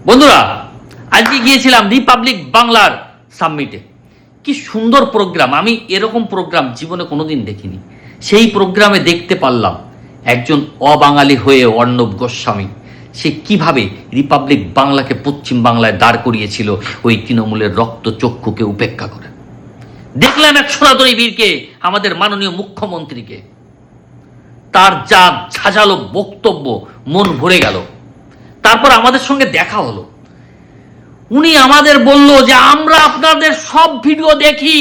বন্ধুরা, আজকে গিয়েছিলাম রিপাবলিক বাংলার সাবমিটে। কি সুন্দর প্রোগ্রাম! আমি এরকম প্রোগ্রাম জীবনে কোনোদিন দেখিনি। সেই প্রোগ্রামে দেখতে পারলাম একজন অবাঙালি হয়ে অর্ণব গোস্বামী সে কিভাবে রিপাবলিক বাংলাকে পশ্চিম বাংলায় দাঁড় করিয়েছিল ওই তৃণমূলের রক্ত চক্ষুকে উপেক্ষা করে। দেখলাম এক সনাতনী বীরকে, আমাদের মাননীয় মুখ্যমন্ত্রীকে, তার যা ঝাঁঝালো বক্তব্য, মন ভরে গেল। তারপর আমাদের সঙ্গে দেখা হলো, উনি আমাদের বলল যে আমরা আপনাদের সব ভিডিও দেখি,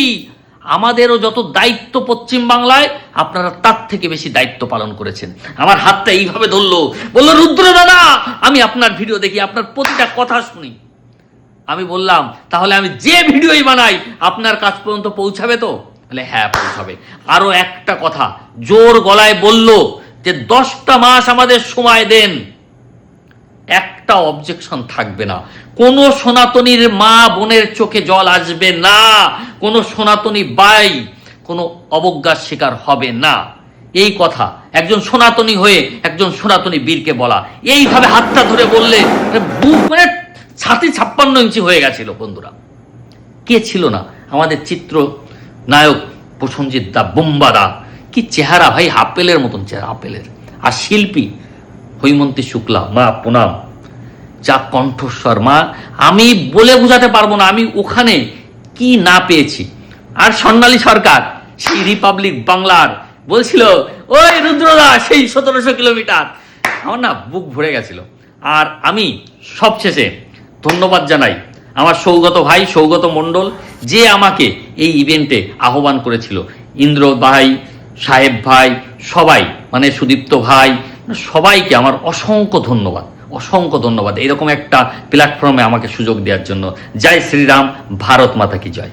আমাদেরও যত দায়িত্ব পশ্চিম বাংলায় আপনারা তার থেকে বেশি দায়িত্ব পালন করেছেন। আমার হাতটা এইভাবে ধরলো, বললো রুদ্র দাদা আমি আপনার ভিডিও দেখি, আপনার প্রতিটা কথা শুনি। আমি বললাম তাহলে আমি যে ভিডিওই বানাই আপনার কাছ পর্যন্ত পৌঁছাবে তো? বলে হ্যাঁ পৌঁছাবে। আরো একটা কথা জোর গলায় বলল যে 10টা মাস আমাদের সময় দেন, একটা অবজেকশন থাকবে না, কোন সনাতনীর মা বোনের চোখে জল আসবে না, কোন সনাতনী বাই কোনো অবজ্ঞার শিকার হবে না। এই কথা একজন সনাতনী হয়ে একজন সনাতনী বীরকে বলা, এইভাবে হাতটা ধরে বললে বুক মানে ছাতি 56 ইঞ্চি হয়ে গেছিল। বন্ধুরা, কে ছিল না? আমাদের চিত্র নায়ক প্রসেনজিৎ দা, বোম্বাদা, কি চেহারা ভাই, আপেলের মতন চেহারা, আপেলের। আর শিল্পী হৈমন্তী শুক্লা, মা প্রণাম, যা কণ্ঠস্বর, মা আমি বলে বোঝাতে পারবো না আমি ওখানে কি না পেয়েছি। আর স্বর্ণালী সরকার সেই রিপাবলিক বাংলার বলছিল ওই রুদ্রদা সেই 1700 কিলোমিটার, আমার না বুক ভরে গেছিল। আর আমি সবশেষে ধন্যবাদ জানাই আমার সৌগত ভাই, সৌগত মণ্ডল, যে আমাকে এই ইভেন্টে আহ্বান করেছিল। ইন্দ্র ভাই, সাহেব ভাই, সবাই, মানে সুদীপ্ত ভাই, সবাইকে আমার অসংখ্য ধন্যবাদ, অসংখ্য ধন্যবাদ এরকম একটা প্ল্যাটফর্মে আমাকে সুযোগ দেওয়ার জন্য। জয় শ্রীরাম, ভারত মাতা কি জয়।